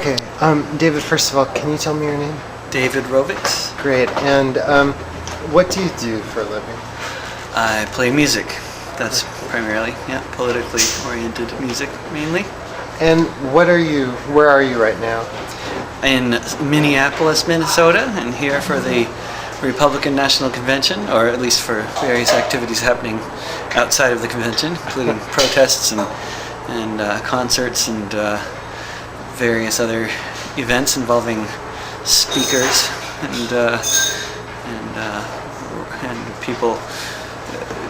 Okay, David, first of all, can you tell me your name? David Rovics. Great, and what do you do for a living? I play music. That's primarily, politically oriented music mainly. And where are you right now? In Minneapolis, Minnesota, and here for the Republican National Convention, or at least for various activities happening outside of the convention, including protests and concerts and various other events involving speakers and people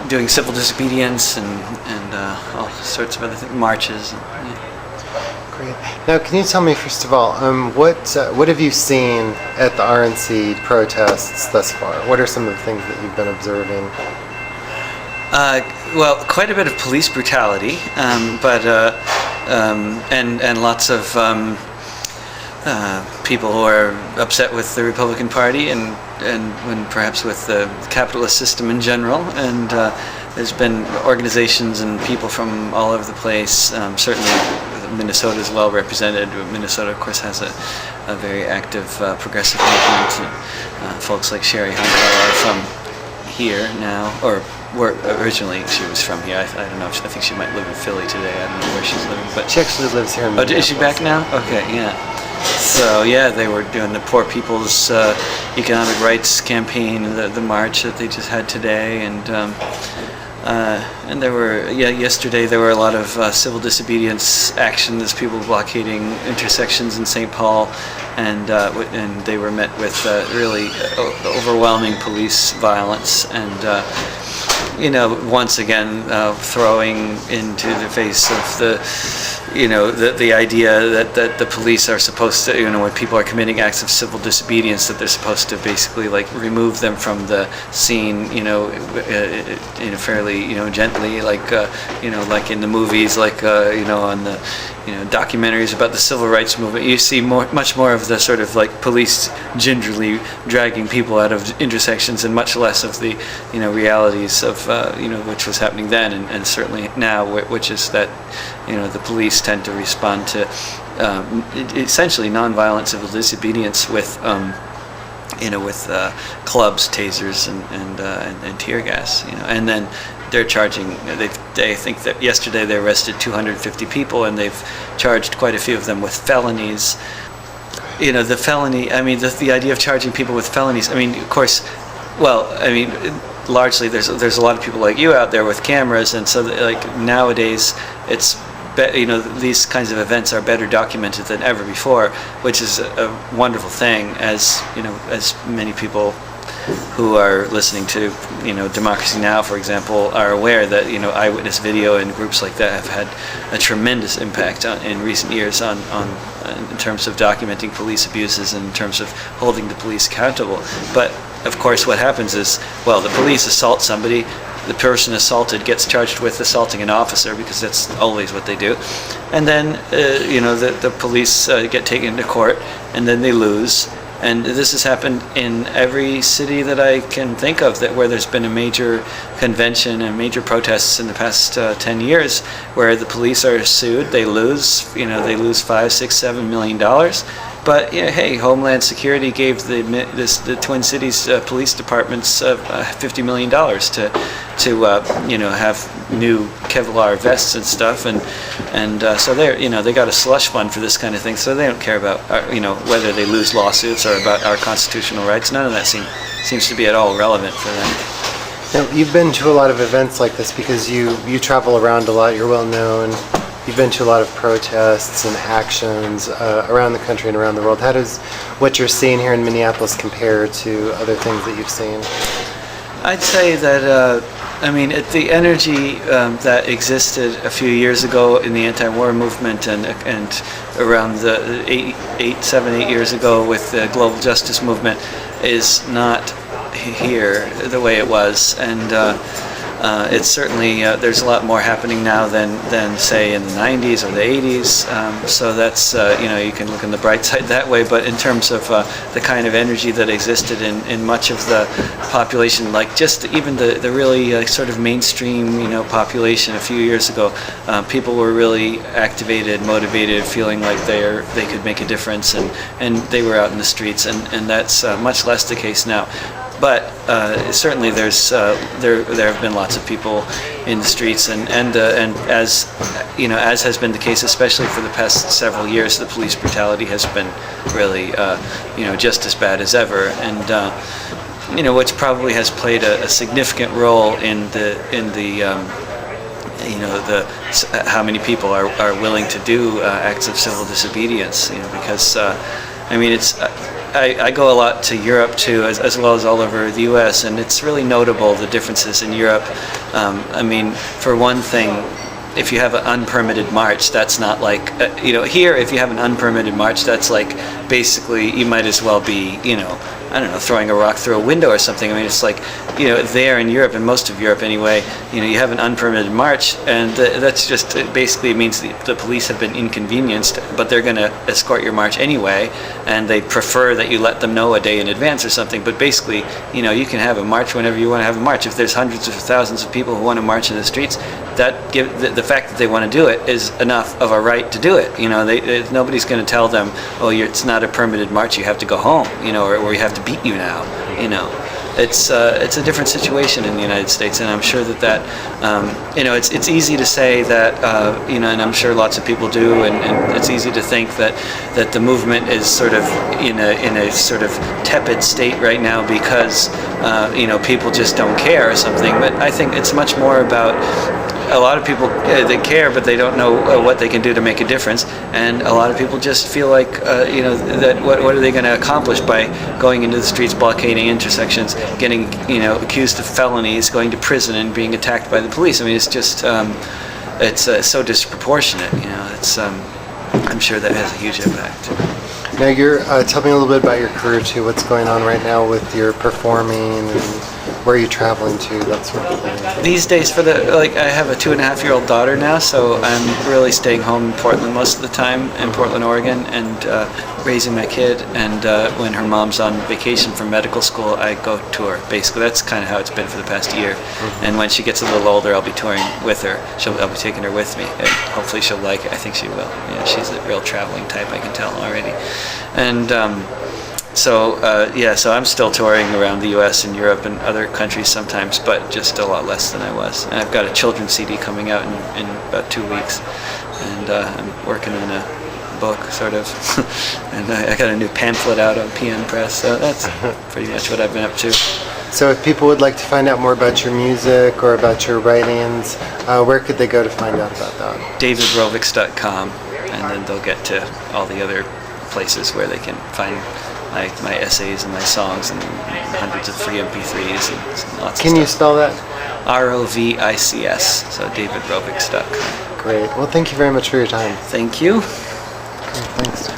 doing civil disobedience and all sorts of other things, marches. Great. Now, can you tell me first of all, what have you seen at the RNC protests thus far? What are some of the things that you've been observing? Well, quite a bit of police brutality, but and lots of people who are upset with the Republican Party and when perhaps with the capitalist system in general. And there's been organizations and people from all over the place. Certainly, Minnesota is well represented. Minnesota, of course, has a very active progressive movement. And, folks like Sherry Hunter are from here now, or originally she was from here. I don't know. I think she might live in Philly today. I don't know where she's living, but she actually lives here in Minneapolis. Oh, is she back now? Okay, yeah. So yeah, they were doing the Poor People's Economic Rights campaign, the march that they just had today, and there were yesterday there were a lot of civil disobedience actions, people blockading intersections in St. Paul, and they were met with really overwhelming police violence and. Once again, throwing into the face of the idea that the police are supposed to, when people are committing acts of civil disobedience, that they're supposed to basically remove them from the scene, fairly, gently, like in the movies, on the, documentaries about the civil rights movement. You see much more of the sort of police gingerly dragging people out of intersections, and much less of the, realities of, which was happening then and certainly now, which is that, the police tend to respond to essentially nonviolent civil disobedience with clubs, tasers, and tear gas. And then they're charging. They think that yesterday they arrested 250 people, and they've charged quite a few of them with felonies. The felony. I mean, the idea of charging people with felonies. I mean, of course. Well, I mean, largely there's a lot of people like you out there with cameras, and so nowadays it's. These kinds of events are better documented than ever before, which is a wonderful thing, as many people who are listening to Democracy Now!, for example, are aware that eyewitness video and groups like that have had a tremendous impact in recent years on in terms of documenting police abuses and in terms of holding the police accountable. But of course, what happens is, the police assault somebody. The person assaulted gets charged with assaulting an officer, because that's always what they do, and then the police get taken to court, and then they lose. And this has happened in every city that I can think of where there's been a major convention and major protests in the past 10 years, where the police are sued, they lose, they lose $5, $6, $7 million. But hey, Homeland Security gave the Twin Cities police departments $50 million to have new Kevlar vests and stuff, and so they got a slush fund for this kind of thing. So they don't care about whether they lose lawsuits or about our constitutional rights. None of that seems to be at all relevant for them. Now, you've been to a lot of events like this because you travel around a lot. You're well known. You've been to a lot of protests and actions around the country and around the world. How does what you're seeing here in Minneapolis compare to other things that you've seen? I'd say that, the energy that existed a few years ago in the anti-war movement and around the 7, 8 years ago with the global justice movement is not here the way it was. And It's certainly, there's a lot more happening now than say in the 90s or the 80s. So that's, you can look on the bright side that way. But in terms of the kind of energy that existed in much of the population, like just even the really sort of mainstream, population a few years ago, people were really activated, motivated, feeling like they could make a difference, and they were out in the streets, and that's much less the case now. But certainly there have been lots of people in the streets, and as as has been the case, especially for the past several years, the police brutality has been really just as bad as ever, and which probably has played a significant role in the how many people are willing to do acts of civil disobedience, because it's. I go a lot to Europe too, as well as all over the U.S., and it's really notable the differences in Europe. For one thing, if you have an unpermitted march, that's not like, here if you have an unpermitted march, that's like basically you might as well be, throwing a rock through a window or something. It's like, there in Europe, in most of Europe anyway, you have an unpermitted march, and that's just basically means the police have been inconvenienced, but they're going to escort your march anyway, and they prefer that you let them know a day in advance or something. But basically, you can have a march whenever you want to have a march. If there's hundreds of thousands of people who want to march in the streets, the fact that they want to do it is enough of a right to do it. Nobody's going to tell them, oh, it's not a permitted march, you have to go home, or you have to beat you now. It's a different situation in the United States, and I'm sure that it's easy to say that, and I'm sure lots of people do, and it's easy to think that the movement is sort of in a sort of tepid state right now because people just don't care or something. But I think it's much more about a lot of people, they care, but they don't know what they can do to make a difference. And a lot of people just feel like, that what are they going to accomplish by going into the streets, blockading intersections, getting, accused of felonies, going to prison, and being attacked by the police. It's just, it's so disproportionate. I'm sure that has a huge impact. Now, tell me a little bit about your career too. What's going on right now with your performing, and where are you traveling to, that sort of thing? These days, I have a 2.5-year-old daughter now, so I'm really staying home in Portland most of the time, in Portland, Oregon, and raising my kid. And when her mom's on vacation from medical school, I go tour. Basically, that's kind of how it's been for the past year. Mm-hmm. And when she gets a little older, I'll be touring with her. I'll be taking her with me. And hopefully, she'll like it. I think she will. She's a real traveling type. I can tell already. And so I'm still touring around the U.S. and Europe and other countries sometimes, but just a lot less than I was. And I've got a children's CD coming out in about 2 weeks, and I'm working on a book, sort of, and I got a new pamphlet out on PM Press, so that's pretty much what I've been up to. So if people would like to find out more about your music or about your writings, where could they go to find out about that? DavidRovics.com, and then they'll get to all the other places where they can find my essays and my songs and hundreds of free MP3s and lots of stuff. Can you spell that? ROVICS, so DavidRovics.com. Great. Well, thank you very much for your time. Thank you. Okay, thanks.